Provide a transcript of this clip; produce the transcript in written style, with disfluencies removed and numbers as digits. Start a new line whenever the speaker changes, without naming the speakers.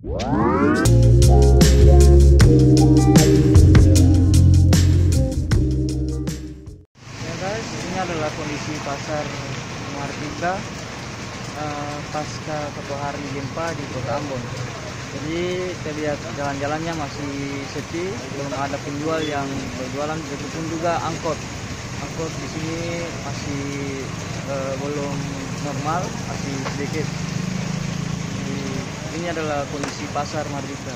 Ya guys, ini adalah kondisi pasar Mardika pasca 1 hari gempa di Kota Ambon. Jadi terlihat jalan-jalannya masih sepi, belum ada penjual yang berjualan, begitupun juga angkot di sini masih belum normal, masih sedikit. Jadi, ini adalah kondisi pasar Mardika.